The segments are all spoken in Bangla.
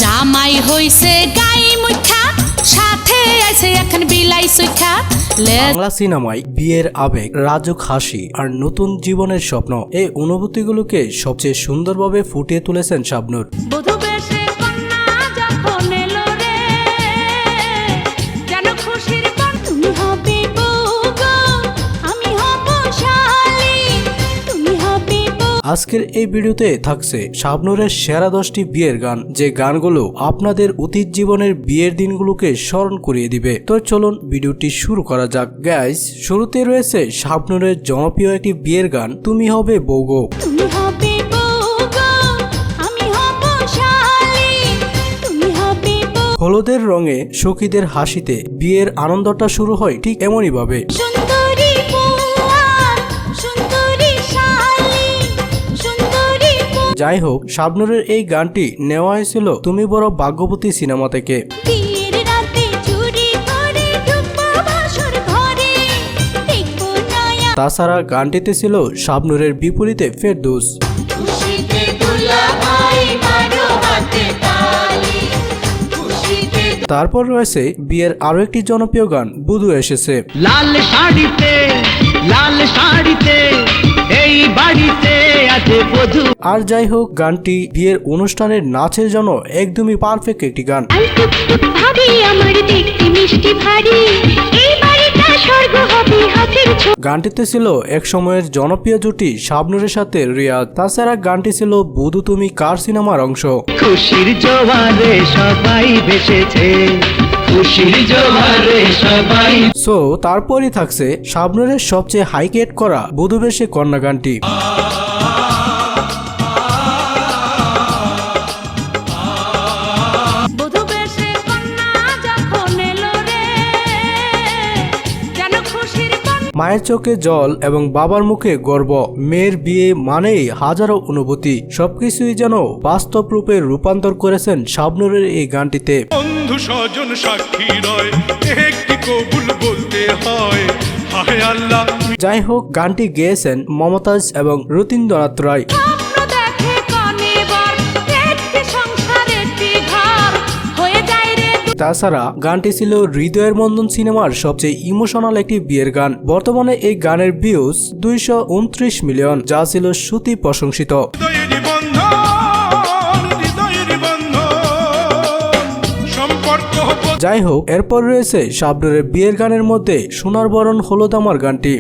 জামাই হইছে গাই মুখা, সাথে আছে এখন বিলাই সুখা। বাংলা সিনেমায় বিয়ের আবেগ, রাজুক হাসি আর নতুন জীবনের স্বপ্ন, এই অনুভূতিগুলোকে সবচেয়ে সুন্দরভাবে ফুটিয়ে তুলেছেন শাবনূর। আজকের এই ভিডিওতে থাকছে শাবনূরের সেরা 10টি বিয়ের গান, যে গানগুলো আপনাদের অতীত জীবনের বিয়ের দিনগুলোকে স্মরণ করিয়ে দিবে। তো চলুন ভিডিওটি শুরু করা যাক। গাইস, শুরুতে রয়েছে শাবনূরের জনপ্রিয় একটি বিয়ের গান, তুমি হবে বউ গো। হলুদের রঙে সখীদের হাসিতে বিয়ের আনন্দটা শুরু হয় ঠিক এমনই ভাবে। যাই হোক, শাবনূরের এই গানটি নেওয়া হয়েছিল তুমি বড় ভাগ্যবতী সিনেমা থেকে। তাছাড়া গানটিতে ছিল শাবনূরের বিপরীতে ফেরদৌস। তারপর রয়েছে বিয়ের আরো একটি জনপ্রিয় গান, বুধু এসেছে। লাল শাড়িতে লাল শাড়িতে এই বাড়িতে আছে বধূ। আর যাই হোক, গানটি বিয়ের অনুষ্ঠানের নাচের জন্য একদমই পারফেক্ট একটি গান। গানটিতে ছিল এক সময়ের জনপ্রিয় জুটি শাবনূরের সাথে রিয়াজ। তাছাড়া গানটি ছিল বুধু তুমি কার সিনেমার অংশ। খুশির জোয়ারে সবাই ভেসেছে, খুশির জোয়ারে সবাই। সো তারপরই থাকছে শাবনূরের সবচেয়ে হাইকেট করা বুধু বেশে কন্যা গানটি। মায়ের চোখে জল এবং বাবার মুখে গর্ব, মেয়ের বিয়ে মানেই হাজারো অনুভূতি, সবকিছুই যেন বাস্তব রূপে রূপান্তর করেছেন শাবনূরের এই গানটিতে। বন্ধু স্বজন সাক্ষী রয়, একটি কবুল বলতে হয়, হায় আল্লাহ। যাই হোক, গানটি গেয়েছেন মমতাজ এবং রতীন্দ্রনাথ রায়। তাছাড়া গানটি ছিল হৃদয়ের বন্ধন সিনেমার সবচেয়ে ইমোশনাল একটি বিয়ের গান। বর্তমানে এই গানের ভিউজ 229 মিলিয়ন, যা ছিল শ্রুতি প্রশংসিত। যাই হোক, এরপর রয়েছে শাবনূরের বিয়ের গানের মধ্যে সোনার বরণ হলুদ আমার গানটি।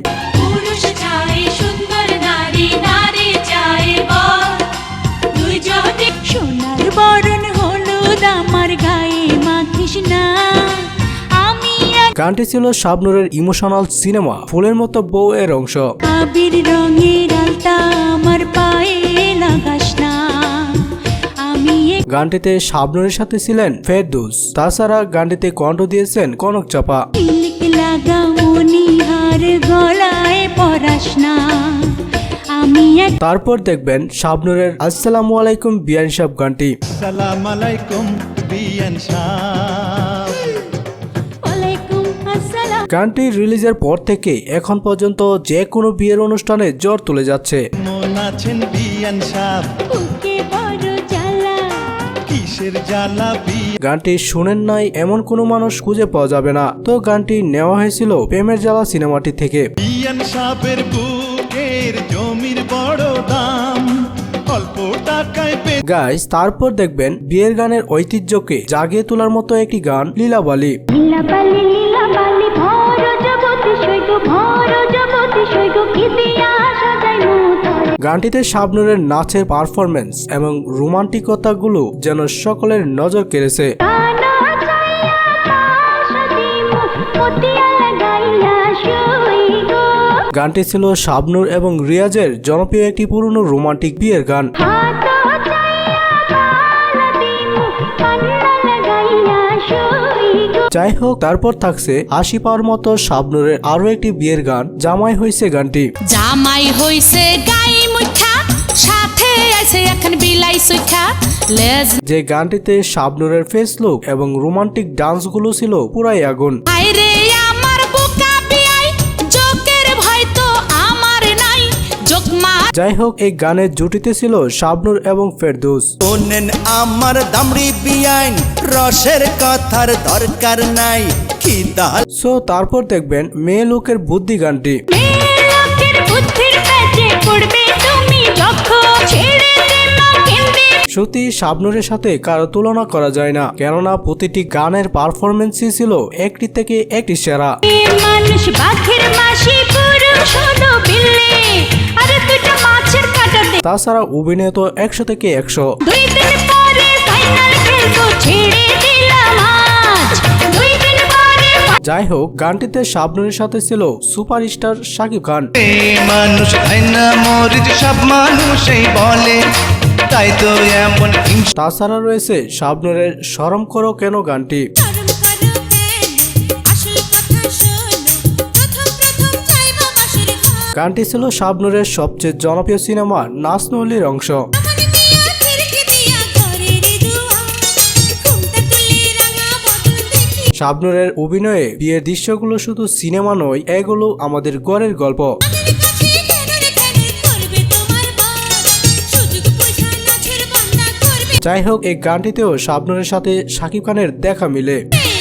গানটি ছিল শাবনূরের ইমোশনাল সিনেমা ফুলের মতো বউ এর অংশ। গানটিতে শাবনূরের সাথে ছিলেন ফেরদৌস। তাছাড়া গানটিতে কণ্ঠ দিয়েছেন কনক চাপা। তারপর দেখবেন শাবনূরের আসসালামু আলাইকুম বিয়ান সাহেব গানটি। আসসালামু আলাইকুম বিয়ান সাহেব। গানটি রিলিজের পর থেকে এখন পর্যন্ত যে কোনো বিয়ের অনুষ্ঠানে জ্বর তুলে যাচ্ছে। গানটি শুনেন নাই এমন কোনো মানুষ খুঁজে পাওয়া যাবে না। তো গানটি নেওয়া হয়েছিল প্রেমের জ্বালা সিনেমাটি থেকে। গাইস, তারপর দেখবেন বিয়ের গানের ঐতিহ্যকে জাগিয়ে তোলার মতো একটি গান, লীলাবালি। গানটিতে শাবনূরের নাচের পারফরমেন্স এবং রোমান্টিকতাগুলো যেন সকলের নজর কেড়েছে। গানটি ছিল শাবনূর এবং রিয়াজের জনপ্রিয় একটি পুরনো রোমান্টিক বিয়ের গান। যাই হোক, তারপর থাকছে হাসি পাওয়ার মতো শাবনূরের আরো একটি বিয়ের গান, জামাই হইছে গানটি। জামাই হইছে গাই মুখা, সাথে আছে এখন বিলাই সুখা। যে গানটিতে শাবনূরের ফেস লুক এবং রোমান্টিক ডান্স গুলো ছিল পুরাই আগুন। যাই হোক, এই গানের জুটিতে ছিল শাবনূর এবং ফেরদৌস। শোনেন আমার দামড়ি বিয়াইন, রসের কথার দরকার নাই, খিদা সো তারপর দেখবেন মেয়ে লোকের বুদ্ধি গানটি। মেয়ে লোকের বুদ্ধির পেটে পড়বে তুমি যখন, ছেড়ে দে না কেঁদে। সত্যি শাবনূরের সাথে কারো তুলনা করা যায় না, কেননা প্রতিটি গানের পারফরমেন্সই ছিল একটি থেকে একটি সেরা। মানুষ বাঘের মাসি পুরুষ হলো বিল্লি, আরে দুটো মাছের কাটা দে। তাছাড়া অভিনয় তো 100 থেকে 100। 2 দিন পরে ফাইনাল খেলবো, ছেড়ে দিলাম আজ। 2 দিন পরে যাই হোক, গানটিতে শাবনূরের সাথে ছিল সুপারস্টার শাকিব খান। মানুষ খায় না মরিচ, সব মানুষই বলে, তাই তো এমন হিংসা। তাছাড়া রয়েছে শাবনূরের শরম করো কেন গানটি। শরম করো কেন, আসল কথা শোনো, প্রথম চাইবো বাসর ঘর। গানটি ছিল শাবনূরের সবচেয়ে জনপ্রিয় সিনেমা নাচনলির অংশ। মনে মিয়া খিড়কি দিয়া ঘরের দুয়ার, ঘুমটা তুলে রাঙা বদল দেখি। শাবনূরের অভিনয়ে বিয়ের দৃশ্যগুলো শুধু সিনেমা নয়, এগুলো আমাদের ঘরের গল্প। মনের কাছে কেন রে কেন করবে তোমার বর, সুযোগ বুঝা নাচের বন্ধা করবে। যাই হোক, এই গানটিতেও শাবনূরের সাথে শাকিব খানের দেখা মিলে।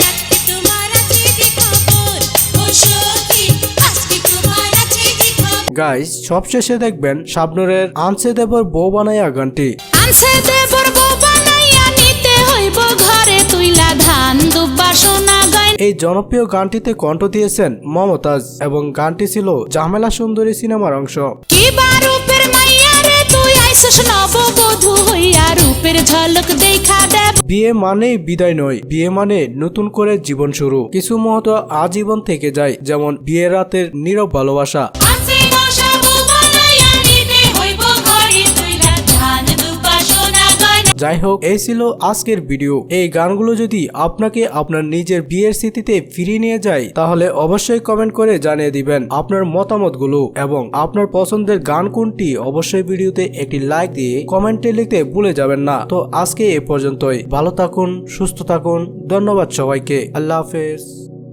আজকে তোমার আছে যে খবর, ও সখী, আজকে তোমার আছে যে খবর। গাইস, সবশেষে দেখবেন শাবনূরের আনছে দেবর বউ বানাইয়া গানটি। আনছে দেবর বউ বানাইয়া নিতে হইব ঘরে তুইলা ধান দুব্বা সোনা গয়না। এই জনপ্রিয় গানটিতে কণ্ঠ দিয়েছেন মমতাজ এবং গানটি ছিল ঝামেলা সুন্দরী সিনেমার অংশ। কিবা রূপের মাইয়া রে তুই আইসস নববধূ হইয়া, রূপের ঝলক দেখা দেব। বিয়ে মানেই বিদায় নয়, বিয়ে মানে নতুন করে জীবন শুরু। কিছু মুহূর্ত আজীবন থেকে যায়, যেমন বিয়ের রাতের নীরব ভালোবাসা। আনছে বসা বউ বানাইয়া নিতে হইব ঘরে তুইলা ধান দুব্বা সোনা গয়না। যাই হোক, এই ছিল আজকের ভিডিও। এই গানগুলো যদি আপনাকে আপনার নিজের বিয়ের স্মৃতিতে ফিরিয়ে নিয়ে যায়, তাহলে অবশ্যই কমেন্ট করে জানিয়ে দিবেন আপনার মতামতগুলো এবং আপনার পছন্দের গান কোনটি। অবশ্যই ভিডিওতে একটি লাইক দিয়ে কমেন্টে লিখতে ভুলে যাবেন না। তো আজকে এ পর্যন্তই। ভালো থাকুন, সুস্থ থাকুন। ধন্যবাদ সবাইকে। আল্লাহ হাফেজ।